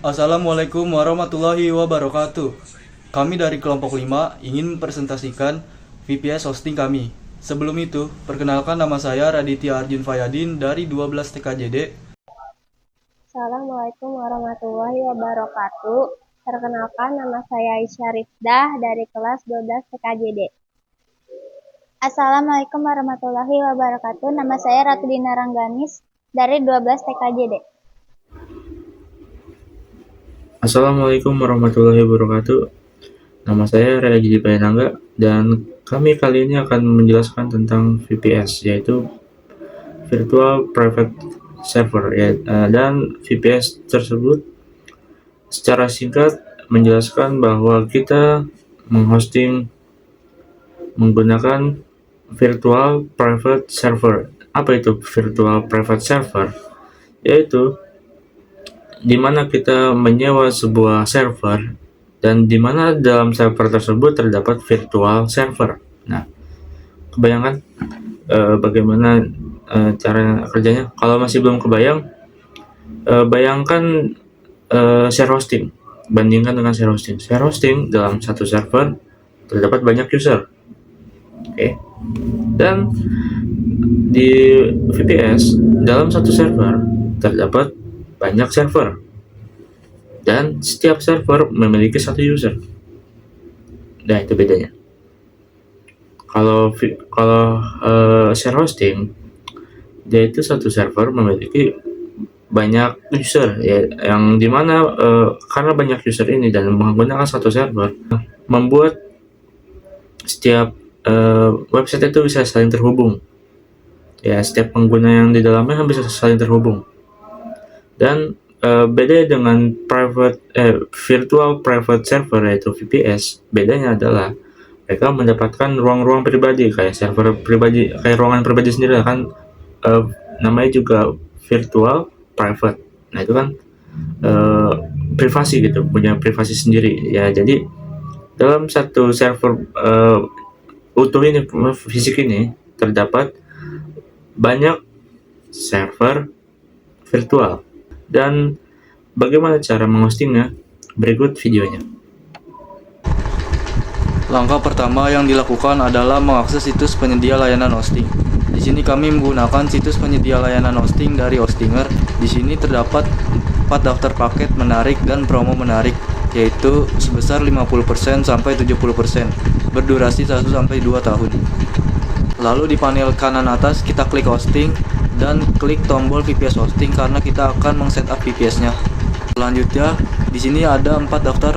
Assalamualaikum warahmatullahi wabarakatuh. Kami dari kelompok 5 ingin mempresentasikan VPS hosting kami. Sebelum itu, perkenalkan nama saya Raditya Arjun Fayadin dari 12 TKJD. Assalamualaikum warahmatullahi wabarakatuh. Perkenalkan, nama saya Aisyah Rifdah dari kelas 12 TKJD. Assalamualaikum warahmatullahi wabarakatuh. Nama saya Ratu Dina Rangganis dari 12 TKJD. Assalamualaikum warahmatullahi wabarakatuh. Nama saya Rela Gigi Payanangga dan kami kali ini akan menjelaskan tentang VPS, yaitu Virtual Private Server dan VPS tersebut secara singkat menjelaskan bahwa kita menghosting menggunakan Virtual Private Server. Apa itu Virtual Private Server? Yaitu di mana kita menyewa sebuah server dan di mana dalam server tersebut terdapat virtual server. Nah, kebayangkan bagaimana cara kerjanya? Kalau masih belum kebayang, bayangkan share hosting. Bandingkan dengan share hosting. Share hosting dalam satu server terdapat banyak user. Oke. Dan di VPS dalam satu server terdapat banyak server dan setiap server memiliki satu user. Nah, itu bedanya. Kalau share hosting, dia itu satu server memiliki banyak user ya, yang dimana karena banyak user ini dan menggunakan satu server membuat setiap website itu bisa saling terhubung. Ya, setiap pengguna yang di dalamnya bisa saling terhubung. Dan beda dengan virtual private server yaitu VPS, bedanya adalah mereka mendapatkan ruang-ruang pribadi kayak server pribadi, kayak ruangan pribadi sendiri kan, namanya juga virtual private. Nah, itu kan privasi gitu, punya privasi sendiri ya. Jadi dalam satu server utuh ini, fisik ini, terdapat banyak server virtual. Dan bagaimana cara menghostingnya? Berikut videonya. Langkah pertama yang dilakukan adalah mengakses situs penyedia layanan hosting. Di sini kami menggunakan situs penyedia layanan hosting dari Hostinger. Di sini terdapat 4 daftar paket menarik dan promo menarik, yaitu sebesar 50% sampai 70%, berdurasi 1 sampai 2 tahun. Lalu di panel kanan atas kita klik hosting dan klik tombol VPS hosting karena kita akan meng-setup VPS-nya. Selanjutnya, di sini ada 4 daftar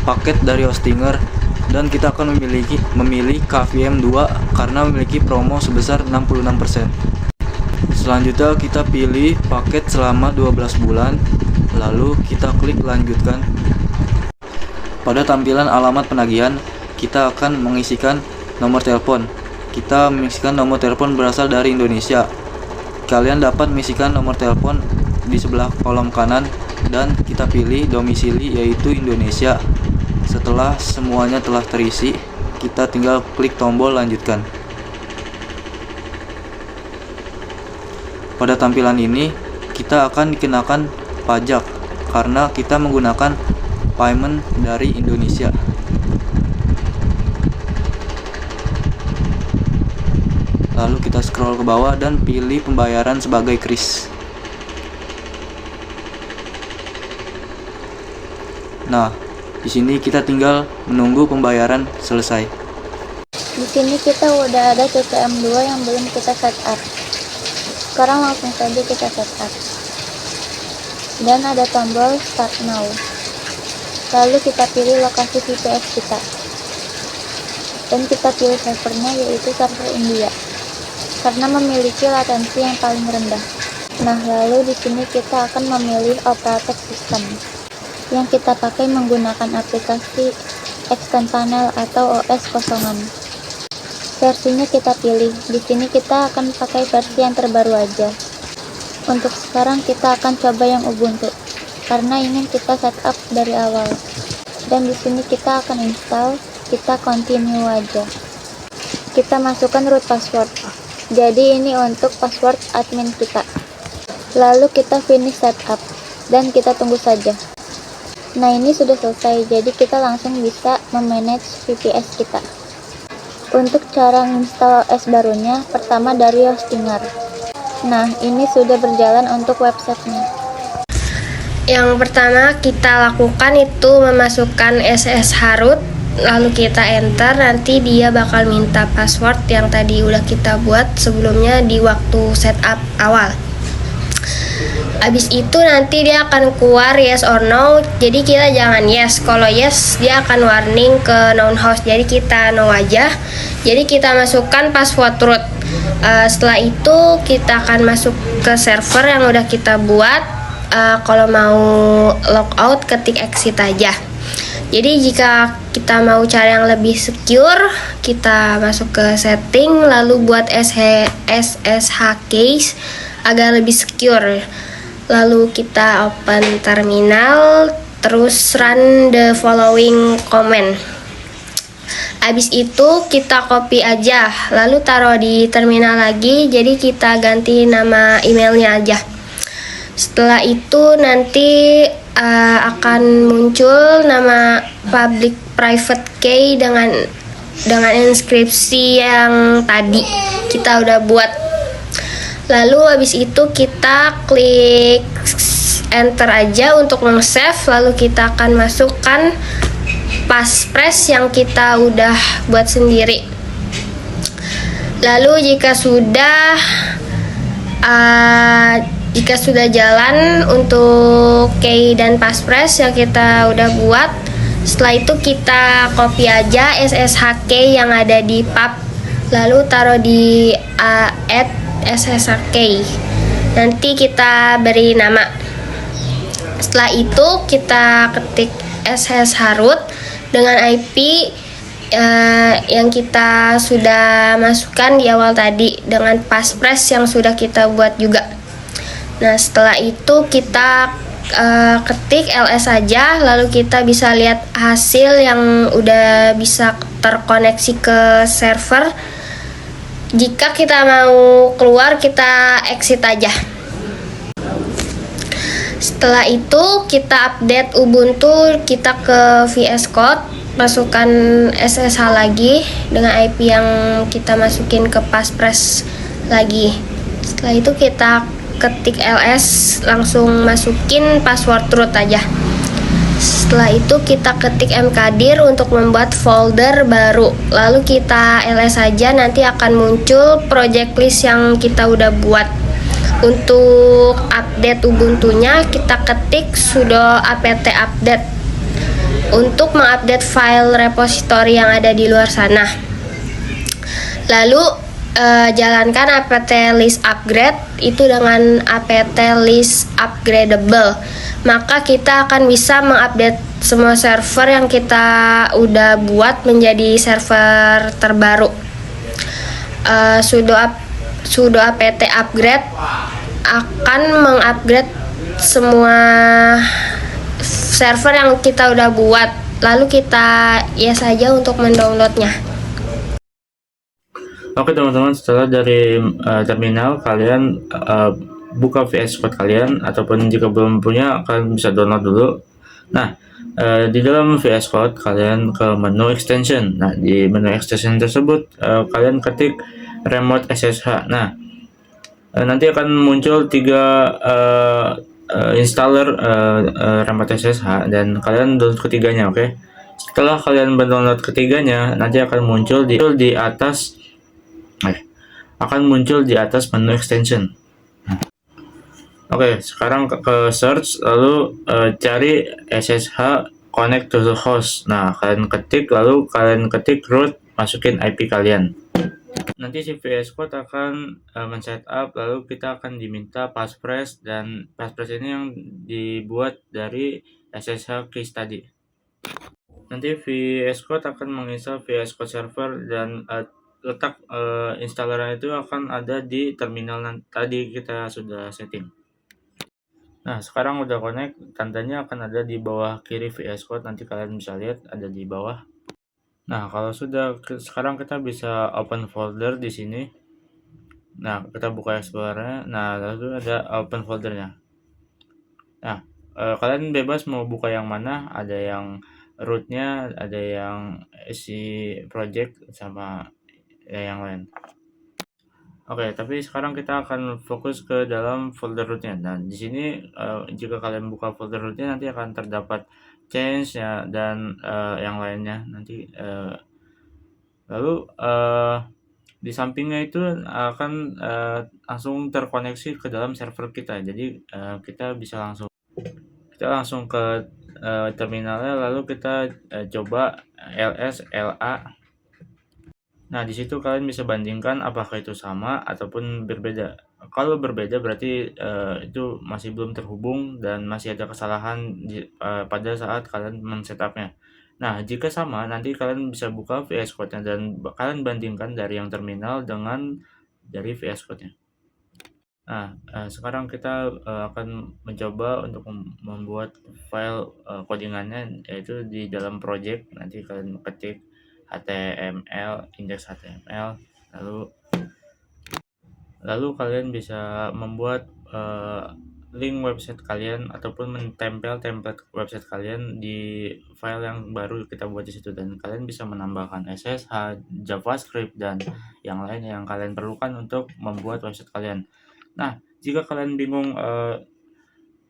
paket dari Hostinger dan kita akan memilih KVM 2 karena memiliki promo sebesar 66%. Selanjutnya kita pilih paket selama 12 bulan, lalu kita klik lanjutkan. Pada tampilan alamat penagihan, kita akan mengisikan nomor telepon. Kita mengisikan nomor telepon berasal dari Indonesia. Kalian dapat mengisikan nomor telepon di sebelah kolom kanan dan kita pilih domisili yaitu Indonesia. Setelah semuanya telah terisi, kita tinggal klik tombol lanjutkan. Pada tampilan ini, kita akan dikenakan pajak karena kita menggunakan payment dari Indonesia. Lalu kita scroll ke bawah dan pilih pembayaran sebagai kris. Nah, di sini kita tinggal menunggu pembayaran selesai. Di sini kita udah ada CTM2 yang belum kita setup. Sekarang langsung saja kita setup. Dan ada tombol Start Now. Lalu kita pilih lokasi VPS kita. Dan kita pilih servernya yaitu server India, karena memiliki latensi yang paling rendah. Nah, lalu di sini kita akan memilih operating system yang kita pakai menggunakan aplikasi Xpanel atau OS kosongan. Versinya kita pilih. Di sini kita akan pakai versi yang terbaru aja. Untuk sekarang kita akan coba yang Ubuntu karena ingin kita setup dari awal. Dan di sini kita akan install, kita continue aja. Kita masukkan root password. Jadi ini untuk password admin kita. Lalu kita finish setup dan kita tunggu saja. Nah, ini sudah selesai, jadi kita langsung bisa memanage VPS kita. Untuk cara install OS barunya, pertama dari Hostinger. Nah, ini sudah berjalan untuk websitenya. Yang pertama kita lakukan itu memasukkan SSH root, lalu kita enter, nanti dia bakal minta password yang tadi udah kita buat sebelumnya di waktu setup awal. Habis itu nanti dia akan keluar yes or no, jadi kita jangan yes. Kalau yes dia akan warning ke known host, jadi kita no aja. Jadi kita masukkan password root. Setelah itu kita akan masuk ke server yang udah kita buat. Kalau mau logout ketik exit aja. Jadi jika kita mau cara yang lebih secure, kita masuk ke setting lalu buat SSH case agar lebih secure. Lalu kita open terminal, terus run the following command. Habis itu kita copy aja, lalu taruh di terminal lagi, jadi kita ganti nama emailnya aja. Setelah itu nanti akan muncul nama public private key dengan inskripsi yang tadi kita udah buat. Lalu habis itu kita klik enter aja untuk nge-save, lalu kita akan masukkan passphrase yang kita udah buat sendiri. Lalu jika sudah jalan untuk key dan passphrase yang kita udah buat, setelah itu kita copy aja SSH key yang ada di pub, lalu taruh di add SSH key. Nanti kita beri nama. Setelah itu kita ketik SSH root dengan IP yang kita sudah masukkan di awal tadi dengan passphrase yang sudah kita buat juga. Nah, setelah itu kita ketik ls aja, lalu kita bisa lihat hasil yang udah bisa terkoneksi ke server. Jika kita mau keluar, kita exit aja. Setelah itu kita update Ubuntu, kita ke VS Code, masukkan SSH lagi dengan IP yang kita masukin ke passphrase lagi. Setelah itu kita ketik ls, langsung masukin password root aja. Setelah itu kita ketik mkdir untuk membuat folder baru, lalu kita ls aja, nanti akan muncul project list yang kita udah buat. Untuk update Ubuntunya kita ketik sudo apt update untuk mengupdate file repository yang ada di luar sana. Lalu jalankan apt list upgrade itu dengan apt list upgradable, maka kita akan bisa mengupdate semua server yang kita udah buat menjadi server terbaru. Sudo apt upgrade akan mengupgrade semua server yang kita udah buat, lalu kita yes aja untuk mendownloadnya. Oke teman-teman, setelah dari terminal kalian buka VS Code kalian, ataupun jika belum punya kalian bisa download dulu. Nah, di dalam VS Code kalian ke menu extension. Nah, di menu extension tersebut kalian ketik remote SSH. Nah, nanti akan muncul 3 installer remote SSH dan kalian download ketiganya, oke? Setelah kalian mendownload ketiganya, nanti akan muncul di atas menu extension. Oke, sekarang ke search, lalu cari SSH connect to the host. Nah, kalian ketik root, masukin IP kalian. Nanti si VS Code akan men-setup, lalu kita akan diminta passphrase, dan passphrase ini yang dibuat dari SSH keys tadi. Nanti VS Code akan menginstal VS Code server, dan letak installernya itu akan ada di terminal tadi kita sudah setting. Nah, sekarang udah connect, tandanya akan ada di bawah kiri VS Code, nanti kalian bisa lihat ada di bawah. Nah, kalau sudah, sekarang kita bisa open folder di sini. Nah, kita buka Explorer-nya. Nah, lalu ada open foldernya. Nah, kalian bebas mau buka yang mana, ada yang rootnya, ada yang isi project sama yang lain. Oke, tapi sekarang kita akan fokus ke dalam folder rootnya. Nah, di sini jika kalian buka folder rootnya nanti akan terdapat change ya dan yang lainnya nanti. Lalu di sampingnya itu akan langsung terkoneksi ke dalam server kita. Jadi kita langsung ke terminalnya, lalu kita coba ls la. Nah, di situ kalian bisa bandingkan apakah itu sama ataupun berbeda. Kalau berbeda berarti itu masih belum terhubung dan masih ada kesalahan pada saat kalian men-setupnya. Nah, jika sama, nanti kalian bisa buka VS Code-nya dan kalian bandingkan dari yang terminal dengan dari VS Code-nya. Nah, sekarang kita akan mencoba untuk membuat file codingannya, yaitu di dalam project. Nanti kalian ketik HTML, indeks HTML, lalu kalian bisa membuat link website kalian ataupun menempel template website kalian di file yang baru kita buat di situ, dan kalian bisa menambahkan SSH, JavaScript dan yang lain yang kalian perlukan untuk membuat website kalian. Nah, jika kalian bingung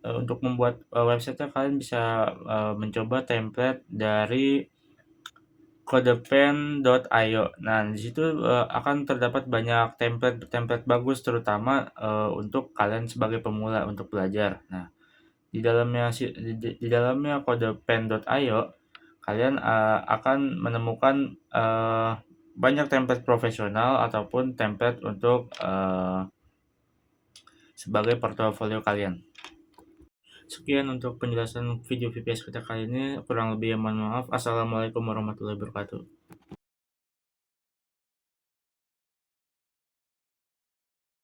untuk membuat website-nya, kalian bisa mencoba template dari codepen.io. Nah, di situ akan terdapat banyak template bagus, terutama untuk kalian sebagai pemula untuk belajar. Nah, di dalamnya codepen.io, kalian akan menemukan banyak template profesional ataupun template untuk sebagai portofolio kalian. Sekian untuk penjelasan video VPS kita kali ini. Kurang lebih mohon maaf. Assalamualaikum warahmatullahi wabarakatuh.